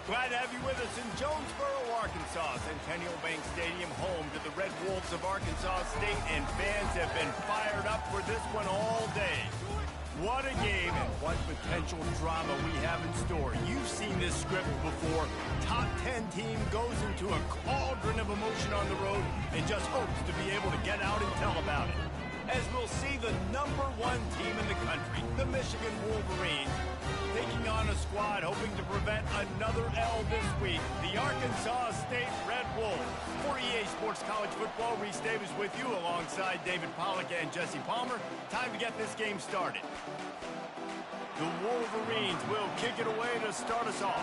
Glad to have you with us in Jonesboro, Arkansas. Centennial Bank Stadium, home to the Red Wolves of Arkansas State, and fans have been fired up for this one all day. What a game and what potential drama we have in store. You've seen this script before. Top 10 team goes into a cauldron of emotion on the road and just hopes to be able to get out and tell about it. As we'll see the #1 team in the country, the Michigan Wolverines, taking on a squad hoping to prevent another L this week, the Arkansas State Red Wolves. For EA Sports College Football, Reese Davis with you alongside David Pollack and Jesse Palmer. Time to get this game started. The Wolverines will kick it away to start us off.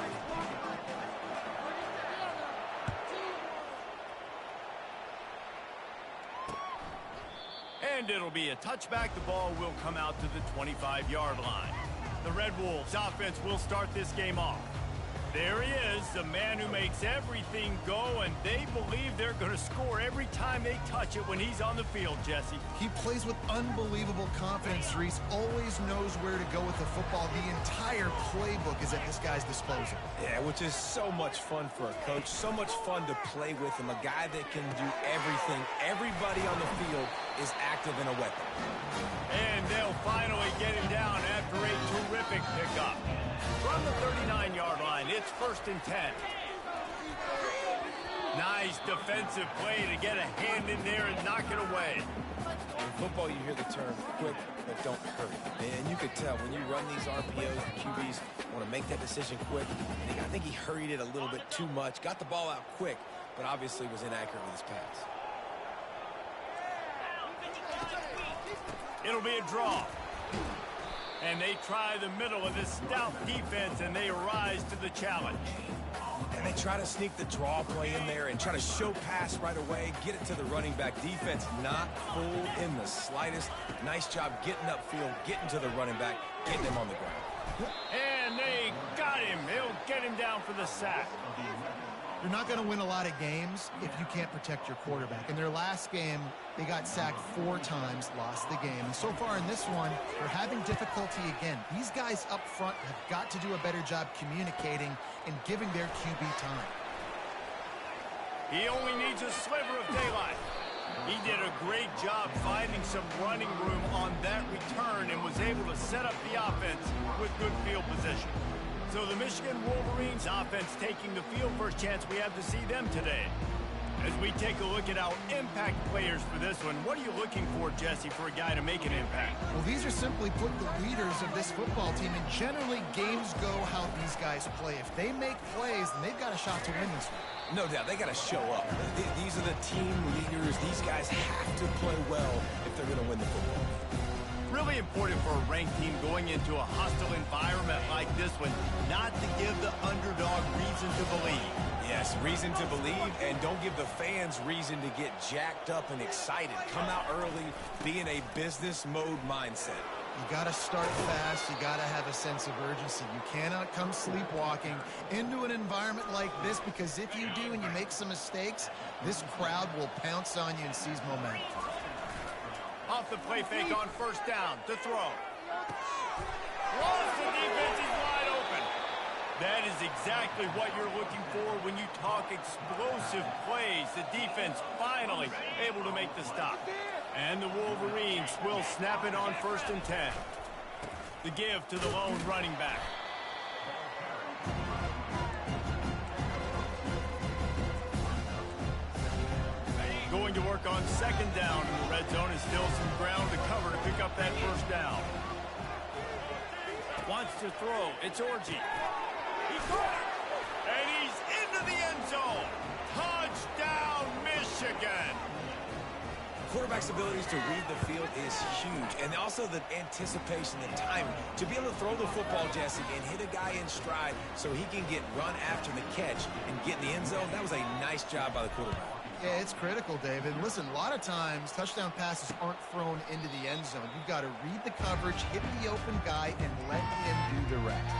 And it'll be a touchback. The ball will come out to the 25-yard line. The Red Wolves offense will start this game off. There he is, the man who makes everything go, and they believe they're going to score every time they touch it when he's on the field, Jesse. He plays with unbelievable confidence, Reese. Always knows where to go with the football. The entire playbook is at this guy's disposal. Yeah, which is so much fun for a coach. So much fun to play with him. A guy that can do everything. Everybody on the field is active in a weapon. And they'll finally get him down after a terrific pickup. From the 39-yard line, it's 1st and 10. Nice defensive play to get a hand in there and knock it away. In football, you hear the term quick, but don't hurry. And you could tell when you run these RPOs, the QBs want to make that decision quick. I think he hurried it a little bit too much, got the ball out quick, but obviously was inaccurate with his pass. It'll be a draw. And they try the middle of this stout defense, and they rise to the challenge. And they try to sneak the draw play in there and try to show pass right away, get it to the running back. Defense not fooled in the slightest. Nice job getting upfield, getting to the running back, getting him on the ground. And they got him. They'll get him down for the sack. You're not going to win a lot of games if you can't protect your quarterback. In their last game, they got sacked 4 times, lost the game. And so far in this one, they're having difficulty again. These guys up front have got to do a better job communicating and giving their QB time. He only needs a sliver of daylight. He did a great job finding some running room on that return and was able to set up the offense with good field position. So the Michigan Wolverines offense taking the field. First chance we have to see them today. As we take a look at our impact players for this one, what are you looking for, Jesse, for a guy to make an impact? Well, these are simply put the leaders of this football team, and generally games go how these guys play. If they make plays, then they've got a shot to win this one. No doubt, they got to show up. These are the team leaders. These guys have to play well if they're going to win the football. Really important for a ranked team going into a hostile environment like this one, not to give the underdog reason to believe. Yes, reason to believe, and don't give the fans reason to get jacked up and excited. Come out early, be in a business mode mindset. You got to start fast. You got to have a sense of urgency. You cannot come sleepwalking into an environment like this, because if you do and you make some mistakes, this crowd will pounce on you and seize momentum. Off the play fake on 1st down to throw. Lost, the defense is wide open. That is exactly what you're looking for when you talk explosive plays. The defense finally able to make the stop. And the Wolverines will snap it on 1st and 10. The give to the lone running back. Going to work on 2nd down, and the red zone is still some ground to cover to pick up that 1st down. Wants to throw. It's Orji. He caught it. And he's into the end zone. Touchdown, Michigan. Quarterback's abilities to read the field is huge, and also the anticipation, the timing. To be able to throw the football, Jesse, and hit a guy in stride so he can get run after the catch and get in the end zone, that was a nice job by the quarterback. Yeah, it's critical, David. Listen, a lot of times touchdown passes aren't thrown into the end zone. You've got to read the coverage, hit the open guy, and let him do the rest.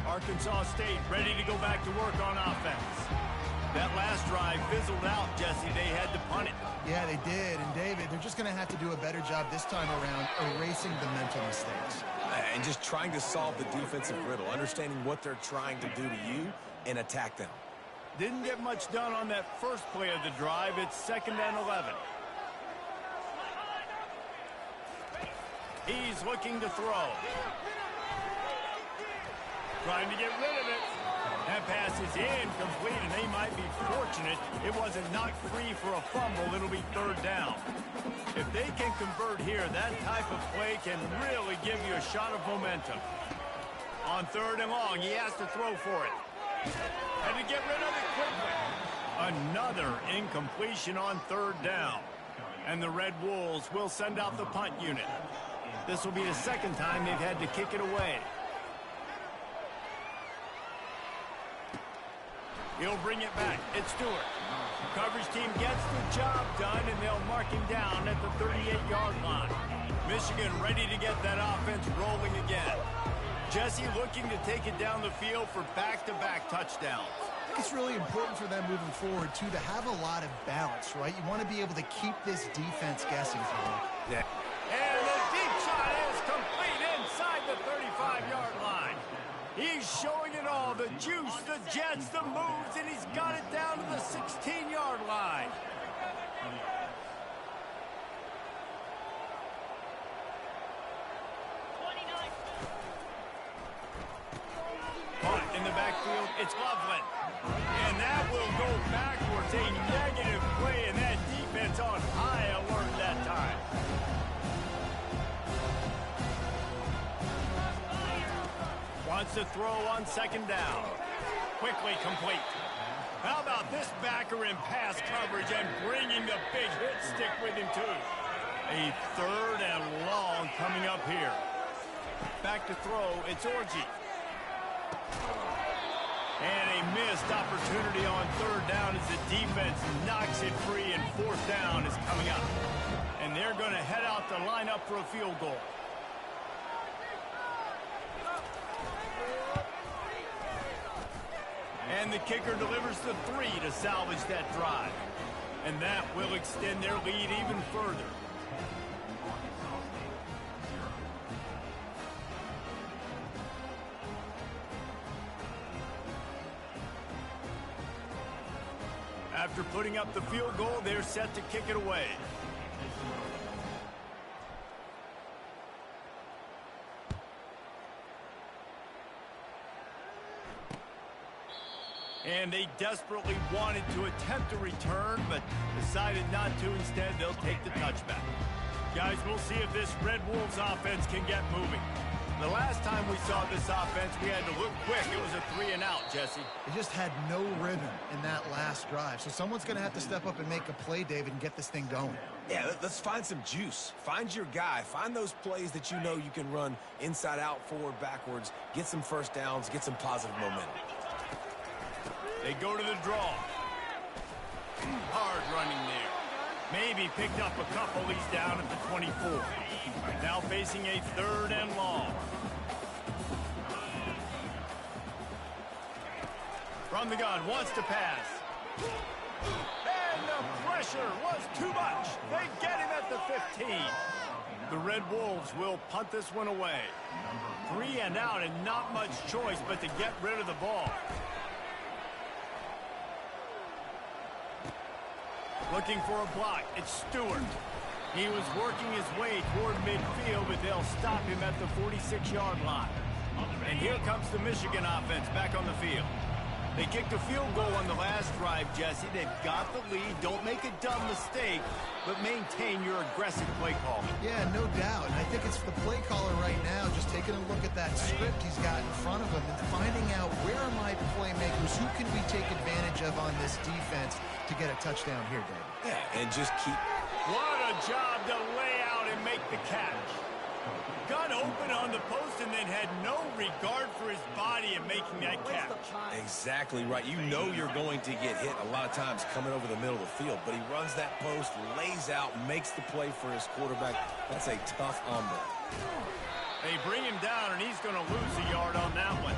Arkansas State ready to go back to work on offense. That last drive fizzled out, Jesse. They had to punt it. Yeah, they did. And, David, they're just going to have to do a better job this time around erasing the mental mistakes. and just trying to solve the defensive riddle, understanding what they're trying to do to you and attack them. Didn't get much done on that first play of the drive. It's 2nd and 11. He's looking to throw. Trying to get rid of it. That pass is incomplete, and they might be fortunate it wasn't knocked free for a fumble. It'll be 3rd down. If they can convert here, that type of play can really give you a shot of momentum. On 3rd and long, he has to throw for it. And to get rid of it quickly. Another incompletion on 3rd down. And the Red Wolves will send out the punt unit. This will be the 2nd time they've had to kick it away. He'll bring it back. It's Stewart. Coverage team gets the job done, and they'll mark him down at the 38-yard line. Michigan ready to get that offense rolling again. Jesse looking to take it down the field for back-to-back touchdowns. I think it's really important for them moving forward, too, to have a lot of balance, right? You want to be able to keep this defense guessing. Yeah. And the deep shot is complete inside the 35-yard line. He's showing it all, the juice, the jets, the moves, and he's got it down to the 16-yard line. Punt in the backfield, it's Loveland. And that will go backwards, a negative play, and that defense on high alert that time. Wants to throw on 2nd down. Quickly complete. How about this backer in pass coverage and bringing the big hit stick with him, too. A 3rd and long coming up here. Back to throw, it's Orji. And a missed opportunity on 3rd down as the defense knocks it free, and 4th down is coming up. And they're going to head out to line up for a field goal. And the kicker delivers the 3 to salvage that drive. And that will extend their lead even further. After putting up the field goal, they're set to kick it away. And they desperately wanted to attempt a return, but decided not to. Instead, they'll take the touchback. Guys, we'll see if this Red Wolves offense can get moving. The last time we saw this offense, we had to look quick. It was a 3-and-out, Jesse. They just had no rhythm in that last drive. So someone's going to have to step up and make a play, David, and get this thing going. Yeah, let's find some juice. Find your guy. Find those plays that you know you can run inside out, forward, backwards. Get some 1st downs. Get some positive momentum. They go to the draw. Hard running there. Maybe picked up a couple. He's down at the 24. Now facing a 3rd and long. From the gun, wants to pass. And the pressure was too much. They get him at the 15. The Red Wolves will punt this one away. 3-and-out and not much choice but to get rid of the ball. Looking for a block. It's Stewart. He was working his way toward midfield, but they'll stop him at the 46-yard line. And here comes the Michigan offense back on the field. They kicked a field goal on the last drive, Jesse. They've got the lead. Don't make a dumb mistake, but maintain your aggressive play call. Yeah, no doubt. And I think it's the play caller right now just taking a look at that script he's got in front of him and finding out where are my playmakers, who can we take advantage of on this defense to get a touchdown here, David. Yeah, and just keep... What a job to lay out and make the catch. Got open on the post and then had no regard for his body in making that catch. Exactly right. You know you're going to get hit a lot of times coming over the middle of the field, but he runs that post, lays out, makes the play for his quarterback. That's a tough hombre. They bring him down, and he's going to lose a yard on that one.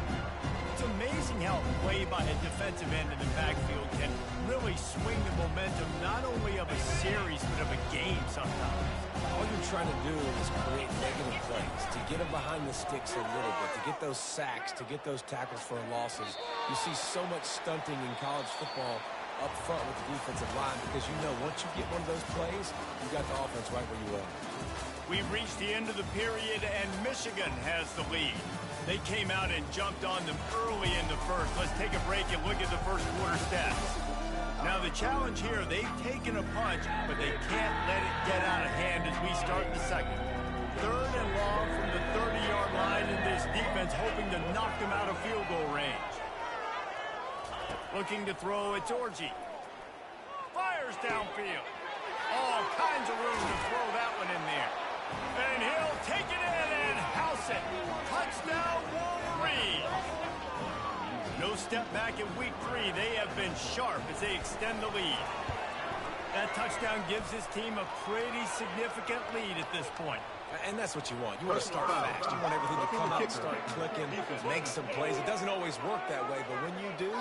It's amazing how play by a defensive end in the backfield can really really swing the momentum not only of a series, but of a game sometimes. All you're trying to do is create negative plays, to get them behind the sticks a little bit, to get those sacks, to get those tackles for losses. You see so much stunting in college football up front with the defensive line because you know once you get one of those plays, you got the offense right where you want. We've reached the end of the period, and Michigan has the lead. They came out and jumped on them early in the first. Let's take a break and look at the first quarter stats. Now the challenge here, they've taken a punch, but they can't let it get out of hand as we start the second. 3rd and long from the 30-yard line, and this defense hoping to knock them out of field goal range. Looking to throw, it's Orji. Fires downfield. All kinds of room to throw that one in there. And he'll take it in and house it. Touchdown, Wolverine. No step back in week 3. They have been sharp as they extend the lead. That touchdown gives his team a pretty significant lead at this point. And that's what you want. You want to start fast. You want everything to come out and start clicking, make some plays. It doesn't always work that way, but when you do,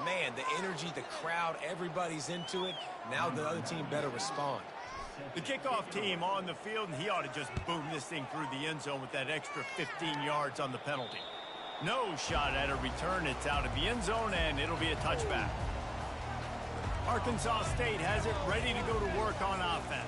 man, the energy, the crowd, everybody's into it. Now the other team better respond. The kickoff team on the field, and he ought to just boom this thing through the end zone with that extra 15 yards on the penalty. No shot at a return. It's out of the end zone, and it'll be a touchback. Arkansas State has it ready to go to work on offense.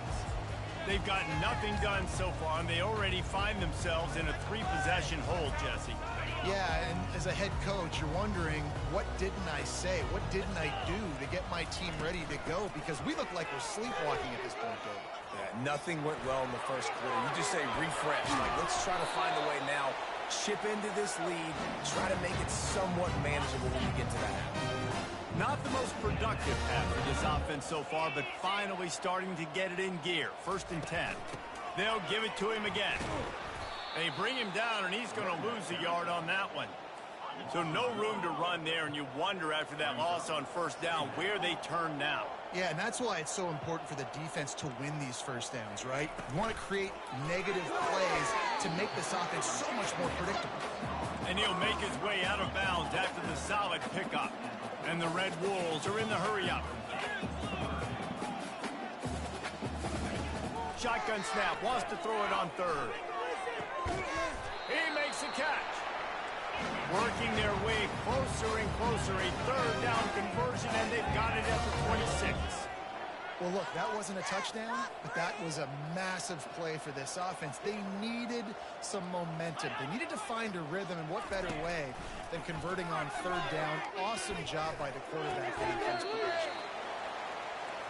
They've gotten nothing done so far, and they already find themselves in a 3-possession hold, Jesse. Yeah, and as a head coach, you're wondering, what didn't I say? What didn't I do to get my team ready to go? Because we look like we're sleepwalking at this point, Dave. Yeah, nothing went well in the first quarter. You just say refresh. Like, let's try to find a way now. Chip into this lead. Try to make it somewhat manageable when we get to that. Not the most productive half for this offense so far, but finally starting to get it in gear. 1st and 10. They'll give it to him again. They bring him down, and he's going to lose a yard on that one. So no room to run there, and you wonder after that loss on 1st down where they turn now. Yeah, and that's why it's so important for the defense to win these first downs, right? You want to create negative plays to make this offense so much more predictable. And he'll make his way out of bounds after the solid pickup. And the Red Wolves are in the hurry-up. Shotgun snap, wants to throw it on 3rd. He makes a catch. Working their way closer and closer. A 3rd down conversion, and they've got it at the 26. Well, look, that wasn't a touchdown, but that was a massive play for this offense. They needed some momentum. They needed to find a rhythm, and what better way than converting on 3rd down. Awesome job by the quarterback getting first progression.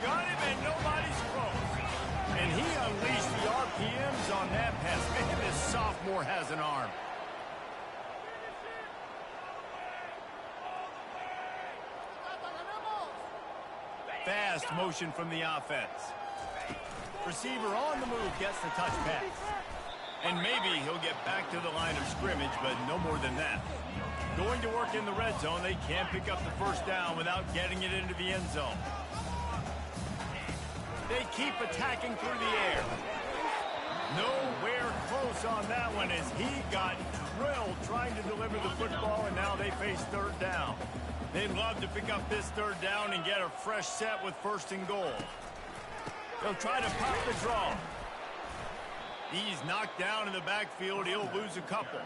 Got him, and nobody's close. And he unleashed the RPMs on that pass. Man, this sophomore has an arm. Fast motion from the offense. Receiver on the move gets the touch pass. And maybe he'll get back to the line of scrimmage, but no more than that. Going to work in the red zone, they can't pick up the 1st down without getting it into the end zone. They keep attacking through the air. Nowhere close on that one as he got drilled trying to deliver the football, and now they face 3rd down. They'd love to pick up this 3rd down and get a fresh set with 1st and goal. They'll try to pop the draw. He's knocked down in the backfield. He'll lose a couple.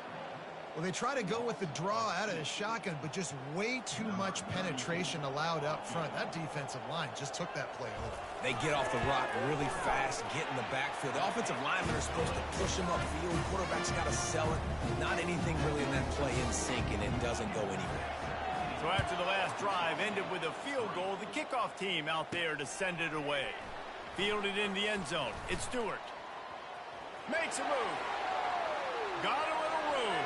Well, they try to go with the draw out of the shotgun, but just way too much penetration allowed up front. That defensive line just took that play over. They get off the rock really fast, get in the backfield. The offensive linemen are supposed to push him upfield. Quarterback's got to sell it. Not anything really in that play in sync, and it doesn't go anywhere. So after the last drive ended with a field goal, the kickoff team out there to send it away. Fielded in the end zone. It's Stewart. Makes a move. Got a little room.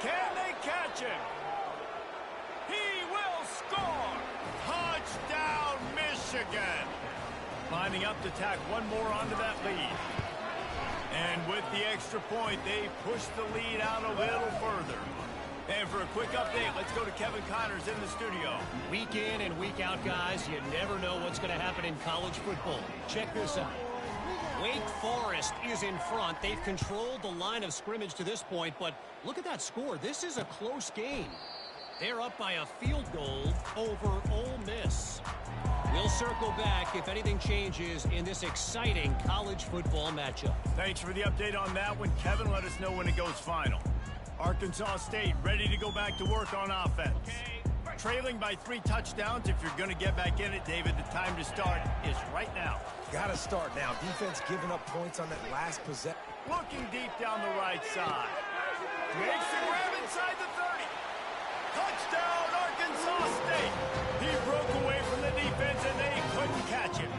Can they catch him? He will score! Touchdown, Michigan! Lining up to tack one more onto that lead. And with the extra point, they push the lead out a little further. And for a quick update, let's go to Kevin Connors in the studio. Week in and week out, guys, you never know what's going to happen in college football. Check this out. Wake Forest is in front. They've controlled the line of scrimmage to this point, but look at that score. This is a close game. They're up by a field goal over Ole Miss. circle back if anything changes in this exciting college football matchup. Thanks for the update on that one, Kevin. Let us know when it goes final. Arkansas State ready to go back to work on offense. Trailing by 3 touchdowns. If you're going to get back in it, David, the time to start is right now. Got to start now. Defense giving up points on that last possession. Looking deep down the right side. Makes the grab inside the 30. Touchdown, Arkansas State. He broke away from the defense, and they couldn't catch him.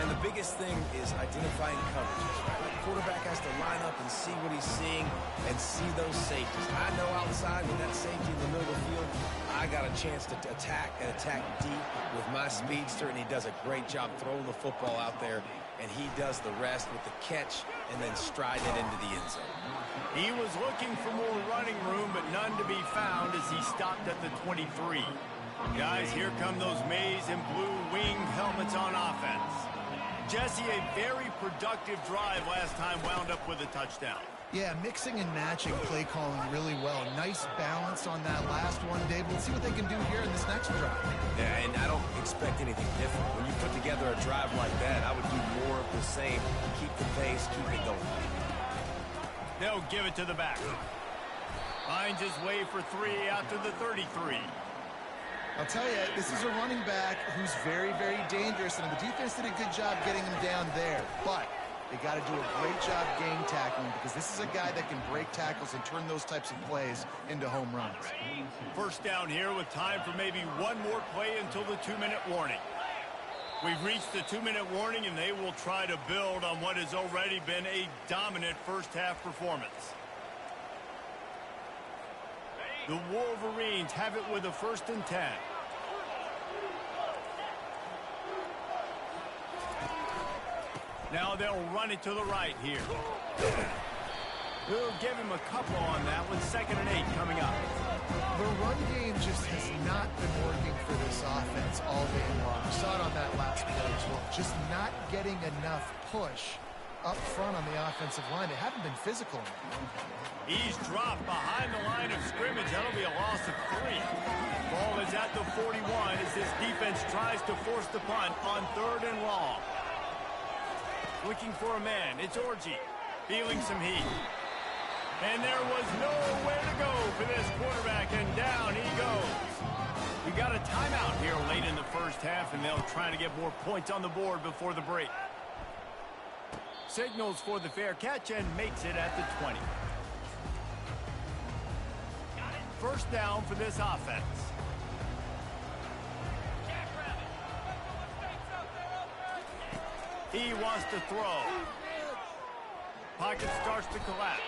And the biggest thing is identifying coverages, right? The quarterback has to line up and see what he's seeing and see those safeties. I know outside with that safety in the middle of the field, I got a chance to attack and attack deep with my speedster, and he does a great job throwing the football out there, and he does the rest with the catch and then stride it into the end zone. He was looking for more running room, but none to be found as he stopped at the 23. Guys, here come those maize and blue winged helmets on offense. Jesse, a very productive drive last time wound up with a touchdown. Yeah, mixing and matching play calling really well. Nice balance on that last one, Dave. Let's see what they can do here in this next drive. Yeah, and I don't expect anything different. When you put together a drive like that, I would do more of the same. Keep the pace, keep it going. They'll give it to the back. Finds his way for 3 out to the 33. I'll tell you, this is a running back who's very, very dangerous, and the defense did a good job getting him down there. But they got to do a great job game tackling because this is a guy that can break tackles and turn those types of plays into home runs. First down here with time for maybe one more play until the 2-minute warning. We've reached the 2-minute warning, and they will try to build on what has already been a dominant first-half performance. The Wolverines have it with a 1st and 10. Now they'll run it to the right here. We'll give him a couple on that one. 2nd and 8 coming up. The run game just has not been working for this offense all day long. We saw it on that last play as well. Just not getting enough push up front on the offensive line. They haven't been physical enough. He's dropped behind the line of scrimmage. That'll be a loss of 3. Ball is at the 41 as this defense tries to force the punt on 3rd and long. Looking for a man. It's Orji. Feeling some heat. And there was nowhere to go for this quarterback, and down he goes. We got a timeout here late in the first half, and they'll try to get more points on the board before the break. Signals for the fair catch and makes it at the 20. First down for this offense. He wants to throw. Pocket starts to collapse.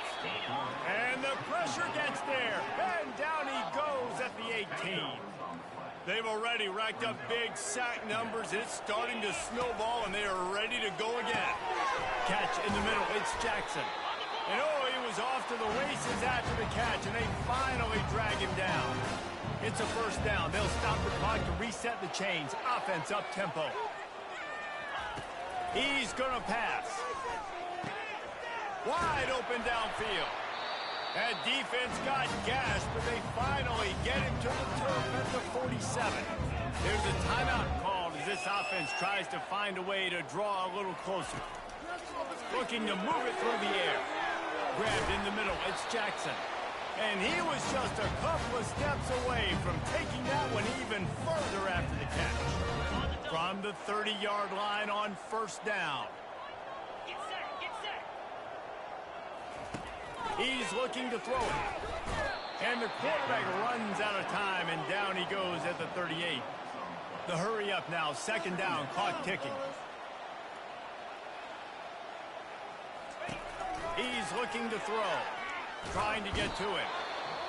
And the pressure gets there. And down he goes at the 18. They've already racked up big sack numbers. It's starting to snowball, and they are ready to go again. Catch in the middle. It's Jackson. And oh, he was off to the races after the catch, and they finally drag him down. It's a first down. They'll stop the clock to reset the chains. Offense up tempo. He's going to pass. Wide open downfield. That defense got gashed, but they finally get him to the turf at the 47. There's a timeout called as this offense tries to find a way to draw a little closer. Looking to move it through the air. Grabbed in the middle. It's Jackson. And he was just a couple of steps away from taking that one even further after the catch. From the 30-yard line on first down. He's looking to throw it. And the quarterback runs out of time, and down he goes at the 38. The hurry up now, 2nd down, clock ticking. He's looking to throw, trying to get to it.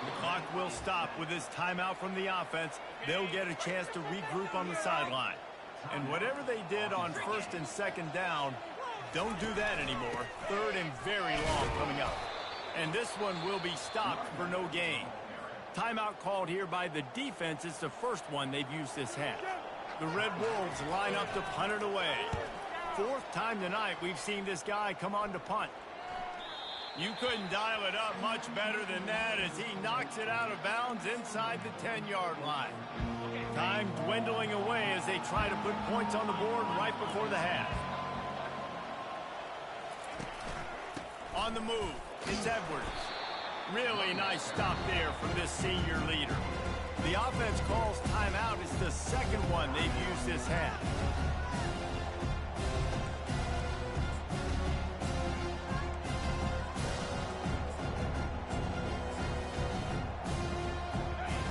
The clock will stop with this timeout from the offense. They'll get a chance to regroup on the sideline. And whatever they did on 1st and 2nd down, don't do that anymore. 3rd and very long coming up. And this one will be stopped for no gain. Timeout called here by the defense. It's the first one they've used this half. The Red Wolves line up to punt it away. 4th time tonight we've seen this guy come on to punt. You couldn't dial it up much better than that as he knocks it out of bounds inside the 10-yard line. Time time dwindling away as they try to put points on the board right before the half. On the move, it's Edwards. Really nice stop there from this senior leader. The offense calls timeout. It's the second one they've used this half.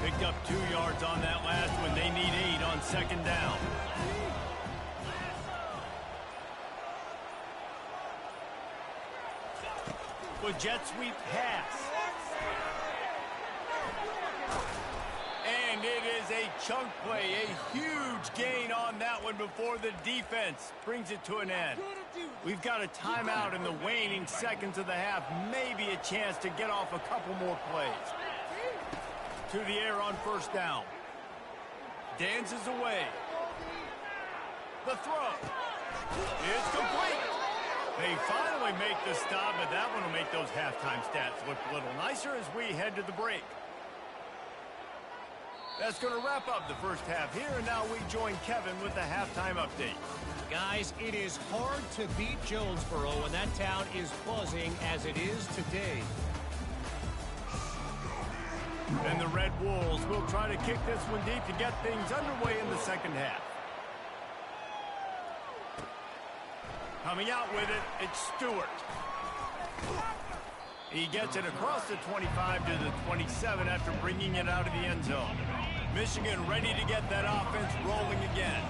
Picked up 2 yards on that last one. They need 8 on second down. With jet sweep pass. And it is a chunk play, a huge gain on that one before the defense brings it to an end. We've got a timeout in the waning seconds of the half, maybe a chance to get off a couple more plays. To the air on first down. Dances away. The throw. It's complete. They finally make the stop, but that one will make those halftime stats look a little nicer as we head to the break. That's going to wrap up the first half here, and now we join Kevin with the halftime update. Guys, it is hard to beat Jonesboro when that town is buzzing as it is today. And the Red Wolves will try to kick this one deep to get things underway in the second half. Coming out with it, it's Stewart. He gets it across the 25 to the 27 after bringing it out of the end zone. Michigan ready to get that offense rolling again.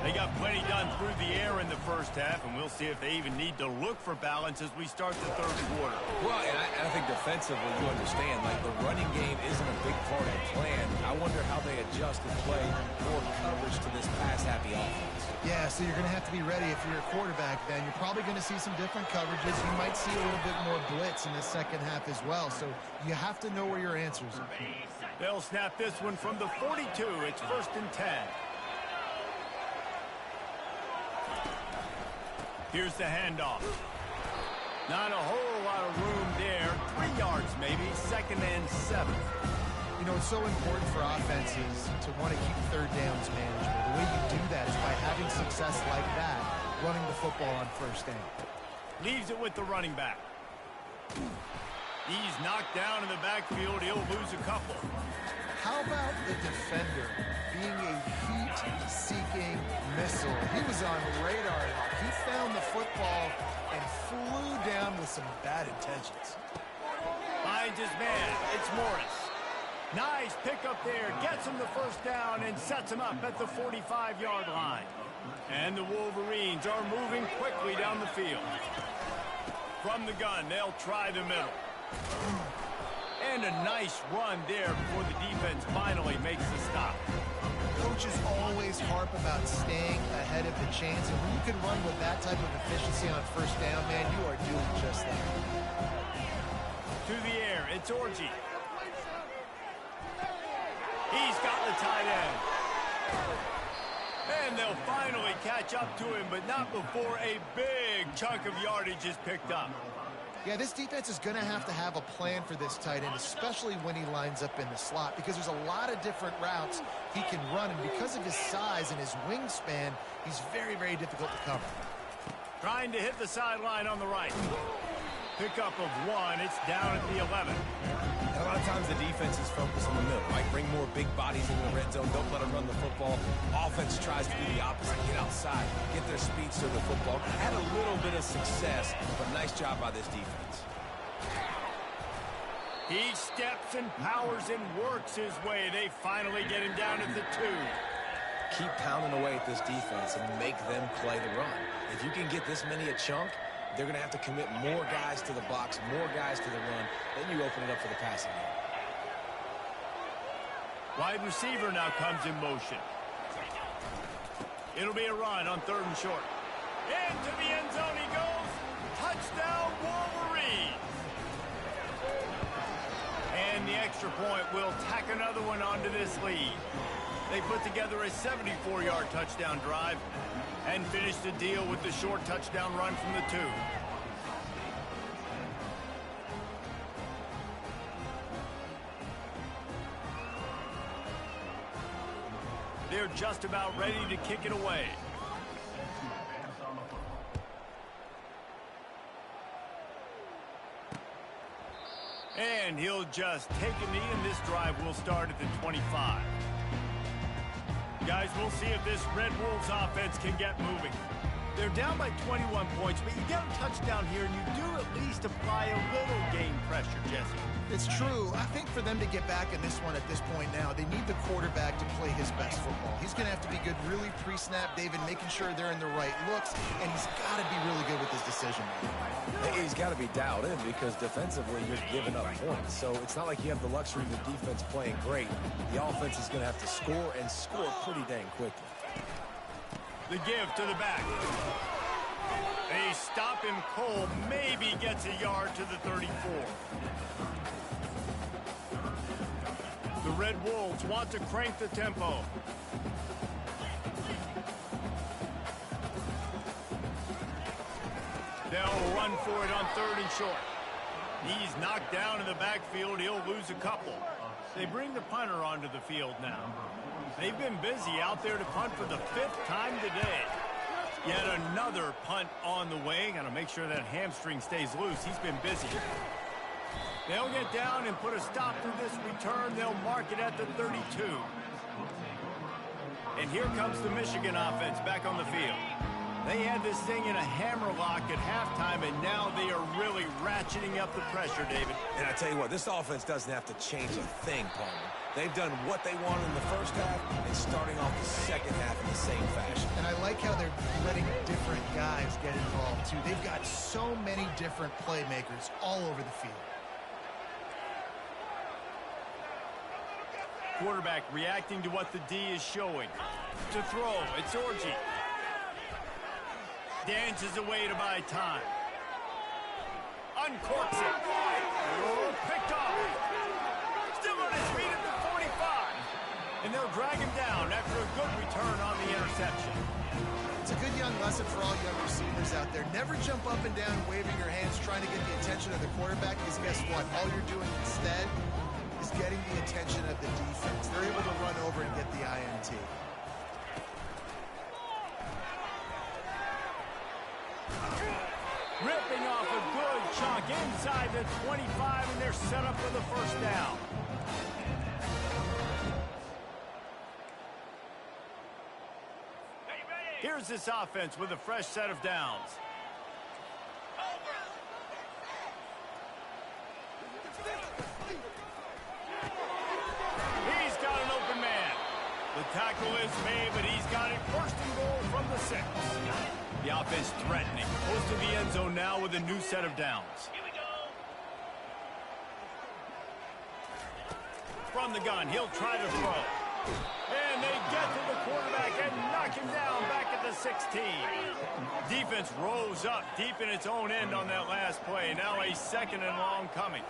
They got plenty done through the air in the first half, and we'll see if they even need to look for balance as we start the third quarter. Well, and I think defensively, you understand, like the running game isn't a big part of the plan. I wonder how they adjust and play more coverage to this pass-happy offense. Yeah, so you're going to have to be ready if you're a quarterback, Ben. You're probably going to see some different coverages. You might see a little bit more blitz in the second half as well, so you have to know where your answers are. They'll snap this one from the 42. It's 1st and 10. Here's the handoff. Not a whole lot of room there. 3 yards maybe. 2nd and 7. You know, it's so important for offenses to want to keep third downs manageable. The way you do that is by having success like that, running the football on first down. Leaves it with the running back. He's knocked down in the backfield. He'll lose a couple. How about the defender being a heat-seeking missile? He was on radar. He found the football and flew down with some bad intentions. Finds his man. It's Morris. Nice pickup there. Gets him the first down and sets him up at the 45-yard line. And the Wolverines are moving quickly down the field. From the gun, they'll try the middle. And a nice run there before the defense finally makes the stop. Coaches always harp about staying ahead of the chains, and when you can run with that type of efficiency on first down, man, you are doing just that. To the air, it's Orji. He's got the tight end. And they'll finally catch up to him, but not before a big chunk of yardage is picked up. Yeah, this defense is going to have a plan for this tight end, especially when he lines up in the slot, because there's a lot of different routes he can run, and because of his size and his wingspan, he's very, very difficult to cover. Trying to hit the sideline on the right. Pickup of 1. It's down at the 11. And a lot of times the defense is focused on the middle, right? Bring more big bodies into the red zone. Don't let them run the football. Offense tries to do the opposite. Get outside. Get their speeds to the football. Had a little bit of success, but nice job by this defense. He steps and powers and works his way. They finally get him down at the 2. Keep pounding away at this defense and make them play the run. If you can get this many a chunk, they're going to have to commit more guys to the box, more guys to the run. Then you open it up for the passing game. Wide receiver now comes in motion. It'll be a run on 3rd and short. Into the end zone he goes. Touchdown, Wolverines. And the extra point will tack another one onto this lead. They put together a 74-yard touchdown drive and finish the deal with the short touchdown run from the 2. They're just about ready to kick it away. And he'll just take a knee, and this drive will start at the 25. Guys, we'll see if this Red Wolves offense can get moving. They're down by 21 points, but you get a touchdown here, and you do at least apply a little game pressure, Jesse. It's true. I think for them to get back in this one at this point now, they need the quarterback to play his best football. He's going to have to be good really pre-snap, David, making sure they're in the right looks, and he's got to be really good with his decision. He's got to be dialed in because defensively you're giving up points. So it's not like you have the luxury of the defense playing great. The offense is going to have to score and score pretty dang quickly. The give to the back. They stop him cold, maybe gets a yard to the 34. The Red Wolves want to crank the tempo. They'll run for it on 3rd and short. He's knocked down in the backfield. He'll lose a couple. They bring the punter onto the field now. They've been busy out there to punt for the 5th time today. Yet another punt on the way. Got to make sure that hamstring stays loose. He's been busy. They'll get down and put a stop to this return. They'll mark it at the 32. And here comes the Michigan offense back on the field. They had this thing in a hammerlock at halftime, and now they are really ratcheting up the pressure, David. And I tell you what, this offense doesn't have to change a thing, Palmer. They've done what they wanted in the first half and starting off the second half in the same fashion. And I like how they're letting different guys get involved, too. They've got so many different playmakers all over the field. Quarterback reacting to what the D is showing. To throw, it's Orji. Dances away to buy time. Uncorks it. Oh, picked off. Still on his feet at the 45. And they'll drag him down after a good return on the interception. It's a good young lesson for all young receivers out there. Never jump up and down waving your hands trying to get the attention of the quarterback, because guess what? All you're doing instead is getting the attention of the defense. They're able to run over and get the INT. Ripping off a good chunk inside the 25, and they're set up for the 1st down. Here's this offense with a fresh set of downs. He's got an open man. The tackle is made, but he's got it 1st and goal from the 6. The offense threatening. Close to the end zone now with a new set of downs. Here we go. From the gun, he'll try to throw. And they get to the quarterback and knock him down back at the 16. Defense rose up deep in its own end on that last play. Now a 2nd and long coming.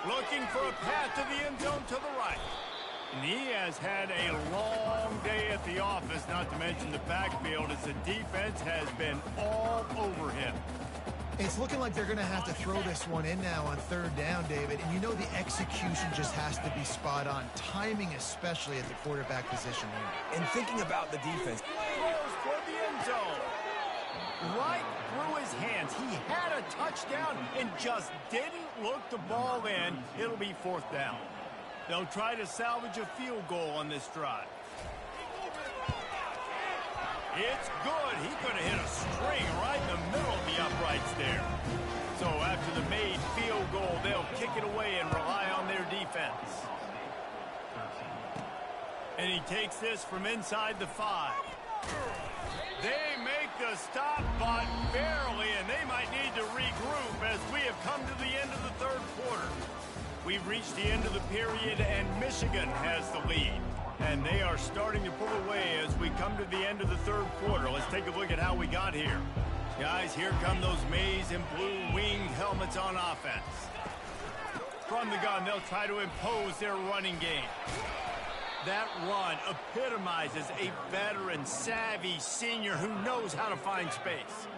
Looking for a path to the end zone to the right. And he has had a long day at the office, not to mention the backfield, as the defense has been all over him. It's looking like they're going to have to throw this one in now on 3rd down, David. And you know the execution just has to be spot on. Timing especially at the quarterback position here. And thinking about the defense. Throws for the end zone. Right through his hands. He had a touchdown and just didn't look the ball in. It'll be 4th down. They'll try to salvage a field goal on this drive. It's good. He could have hit a string right in the middle of the uprights there. So after the made field goal, they'll kick it away and rely on their defense. And he takes this from inside the 5. They make the stop, but barely, and they might need to regroup as we have come to the end of the 3rd quarter. We've reached the end of the period, and Michigan has the lead. And they are starting to pull away as we come to the end of the 3rd quarter. Let's take a look at how we got here. Guys, here come those maize and blue winged helmets on offense. From the gun, they'll try to impose their running game. That run epitomizes a veteran, savvy senior who knows how to find space.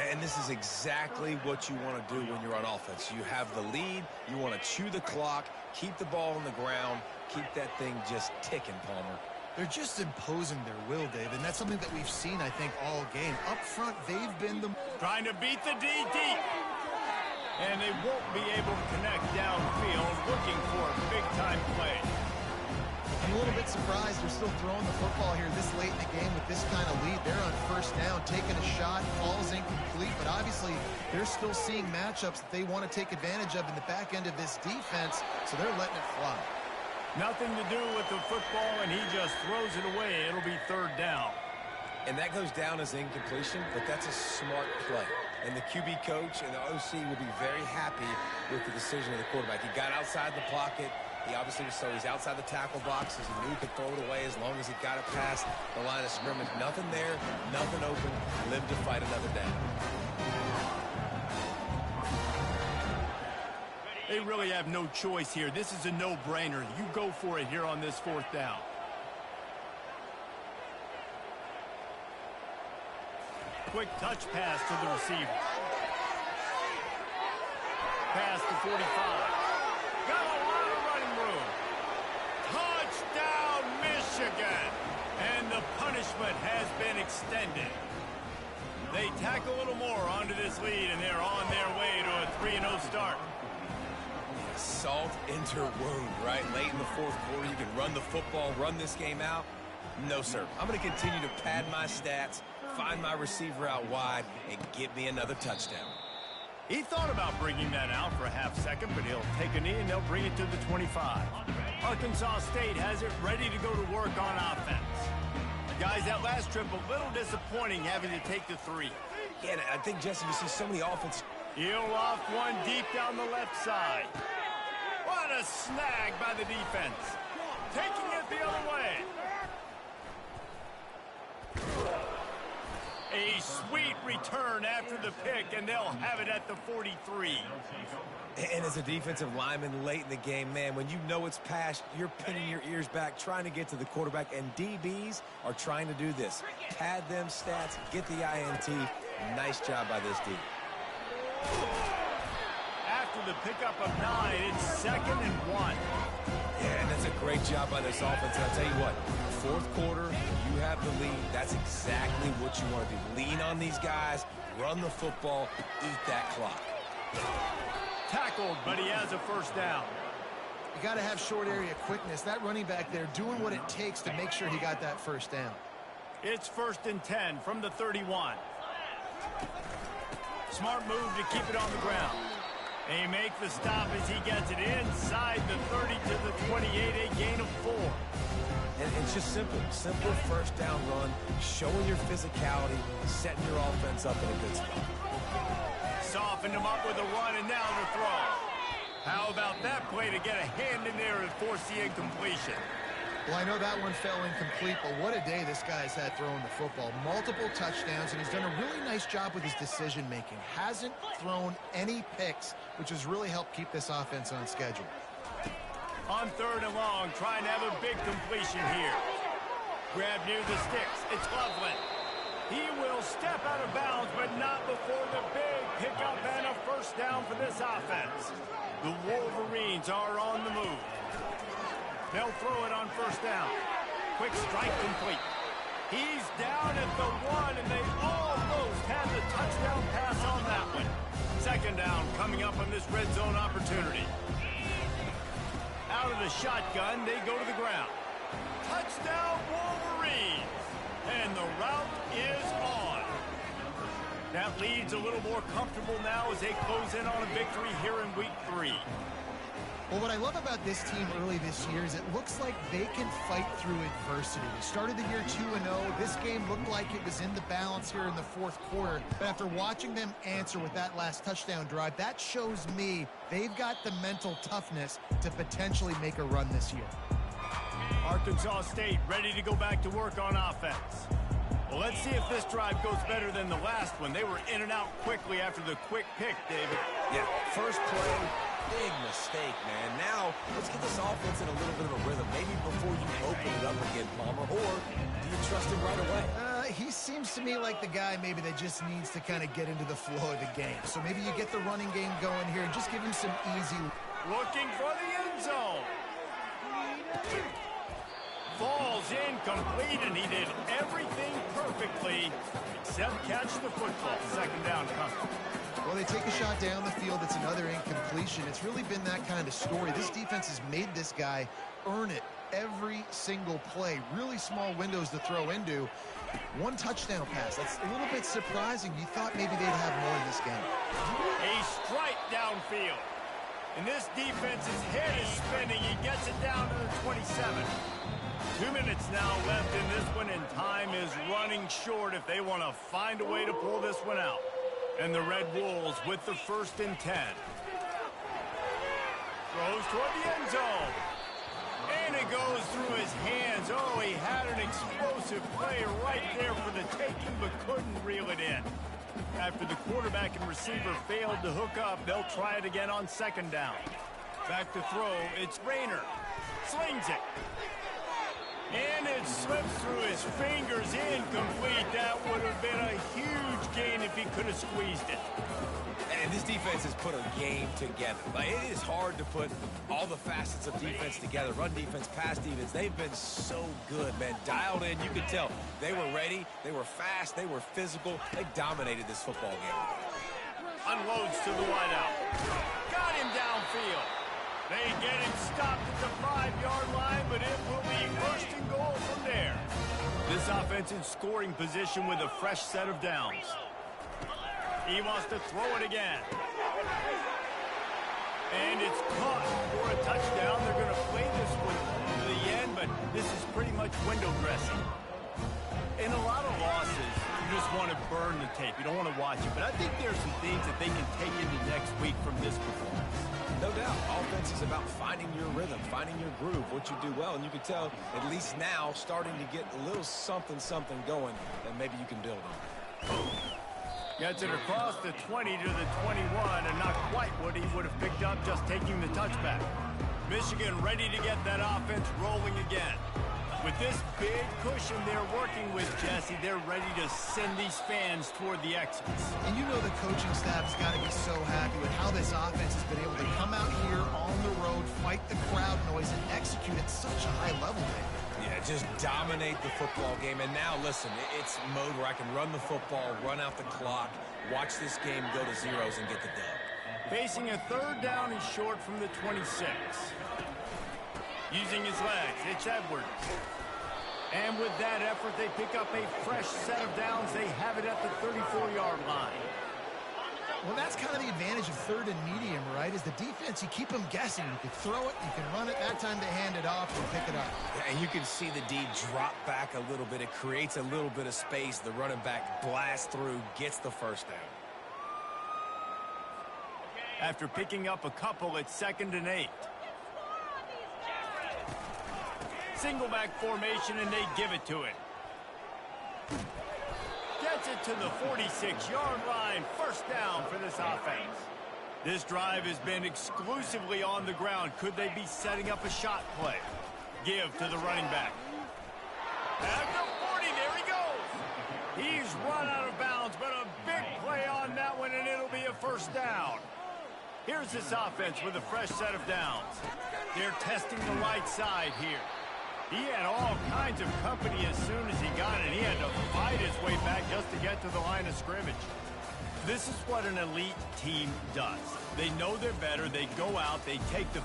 And this is exactly what you want to do when you're on offense. You have the lead. You want to chew the clock, keep the ball on the ground, keep that thing just ticking, Palmer. They're just imposing their will, Dave, and that's something that we've seen, I think, all game. Up front, they've been the... Trying to beat the D deep. And they won't be able to connect downfield, looking for a big-time play. I'm a little bit surprised they're still throwing the football here this late in the game with this kind of lead. They're on first down, taking a shot, falls incomplete, but obviously they're still seeing matchups that they want to take advantage of in the back end of this defense, so they're letting it fly. Nothing to do with the football, and he just throws it away. It'll be third down. And that goes down as incompletion, but that's a smart play. And the QB coach and the OC will be very happy with the decision of the quarterback. He got outside the pocket. He obviously so he's outside the tackle box, as he knew he could throw it away as long as he got it past the line of scrimmage. Nothing there, nothing open. Live to fight another down. They really have no choice here. This is a no-brainer. You go for it here on this fourth down. Quick touch pass to the receiver. Pass to 45. Got a lot of running room. Touchdown, Michigan. And the punishment has been extended. They tack a little more onto this lead, and they're on their way to a 3-0 start. Salt into wound, right? Late in the fourth quarter, you can run the football, run this game out. No, sir. I'm going to continue to pad my stats, find my receiver out wide, and get me another touchdown. He thought about bringing that out for a half second, but he'll take a knee and they'll bring it to the 25. Arkansas State has it ready to go to work on offense. Guys, that last trip a little disappointing having to take the 3. Yeah, I think, Jesse, you see so many offense. He'll off one deep down the left side. What a snag by the defense. Taking it the other way. A sweet return after the pick, and they'll have it at the 43. And as a defensive lineman late in the game, man, when you know it's past, you're pinning your ears back, trying to get to the quarterback, and DBs are trying to do this. Pad them stats, get the INT. Nice job by this D. After the pickup of 9, it's 2nd and 1. Yeah, and that's a great job by this offense. And I'll tell you what, fourth quarter, you have the lead. That's exactly what you want to do. Lean on these guys, run the football, eat that clock. Tackled, but he has a first down. You got to have short area quickness. That running back there doing what it takes to make sure he got that first down. It's 1st and 10 from the 31. Smart move to keep it on the ground. They make the stop as he gets it inside the 30 to the 28, a gain of 4. And it's just simple first down run, showing your physicality, setting your offense up in a good spot. Softened him up with a run, and now the throw. How about that play to get a hand in there and force the incompletion? Well, I know that one fell incomplete, but what a day this guy's had throwing the football. Multiple touchdowns, and he's done a really nice job with his decision-making. Hasn't thrown any picks, which has really helped keep this offense on schedule. On 3rd and long, trying to have a big completion here. Grab near the sticks. It's Loveland. He will step out of bounds, but not before the big pickup and a first down for this offense. The Wolverines are on the move. They'll throw it on first down. Quick strike complete. He's down at the 1, and they almost had the touchdown pass on that one. 2nd down coming up on this red zone opportunity. Out of the shotgun, they go to the ground. Touchdown, Wolverines! And the route is on. That lead's a little more comfortable now as they close in on a victory here in week 3. Well, what I love about this team early this year is it looks like they can fight through adversity. They started the year 2-0. This game looked like it was in the balance here in the fourth quarter. But after watching them answer with that last touchdown drive, that shows me they've got the mental toughness to potentially make a run this year. Arkansas State ready to go back to work on offense. Well, let's see if this drive goes better than the last one. They were in and out quickly after the quick pick, David. Yeah, first play, big mistake, man. Now, let's get this offense in a little bit of a rhythm. Maybe before you open it up again, Palmer, or do you trust him right away? He seems to me like the guy maybe that just needs to kind of get into the flow of the game. So maybe you get the running game going here and just give him some easy. Looking for the end zone. falls incomplete, and he did everything perfectly except catch the football. Second down coming. Well, they take a shot down the field. It's another incompletion. It's really been that kind of story. This defense has made this guy earn it every single play. Really small windows to throw into. One touchdown pass. That's a little bit surprising. You thought maybe they'd have more in this game. A strike downfield. And this defense's head is spinning. He gets it down to the 27. 2 minutes now left in this one, and time is running short if they want to find a way to pull this one out. And the Red Wolves with the 1st and 10. Throws toward the end zone. And it goes through his hands. Oh, he had an explosive play right there for the taking, but couldn't reel it in. After the quarterback and receiver failed to hook up, they'll try it again on 2nd down. Back to throw, it's Rayner. Slings it. And it slips through his fingers, incomplete. That would have been a huge gain if he could have squeezed it. And this defense has put a game together. Like, it is hard to put all the facets of defense together. Run defense, pass defense. They've been so good, man. Dialed in. You could tell they were ready. They were fast. They were physical. They dominated this football game. Unloads to the wideout. Got him downfield. They get him stopped at the 5-yard line, but it will be 1st and goal from there. This offense in scoring position with a fresh set of downs. He wants to throw it again. And it's caught for a touchdown. They're going to play this one to the end, but this is pretty much window dressing. In a lot of losses, you just want to burn the tape. You don't want to watch it. But I think there's some things that they can take into next week from this performance. No doubt. Offense is about finding your rhythm, finding your groove, what you do well. And you can tell, at least now, starting to get a little something going that maybe you can build on. Gets it across the 20 to the 21, and not quite what he would have picked up just taking the touchback. Michigan ready to get that offense rolling again. With this big cushion they're working with, Jesse, they're ready to send these fans toward the exits. And you know the coaching staff's got to be so happy with how this offense has been able to come out here on the road, fight the crowd noise, and execute at such a high level, man. Yeah, just dominate the football game. And now, listen, it's mode where I can run the football, run out the clock, watch this game go to zeros and get the dub. Facing a 3rd down and short from the 26. Using his legs, it's Edwards. And with that effort, they pick up a fresh set of downs. They have it at the 34-yard line. Well, that's kind of the advantage of 3rd and medium, right? Is the defense, you keep them guessing. You can throw it, you can run it. That time they hand it off and pick it up. Yeah, and you can see the D drop back a little bit. It creates a little bit of space. The running back blasts through, gets the 1st down. After picking up a couple, it's 2nd and 8. Single back formation, and they give it to it. Gets it to the 46-yard line. 1st down for this offense. This drive has been exclusively on the ground. Could they be setting up a shot play? Give to the running back. At the 40, there he goes. He's run out of bounds, but a big play on that one, and it'll be a 1st down. Here's this offense with a fresh set of downs. They're testing the right side here. He had all kinds of company as soon as he got it. He had to fight his way back just to get to the line of scrimmage. This is what an elite team does. They know they're better. They go out. They take the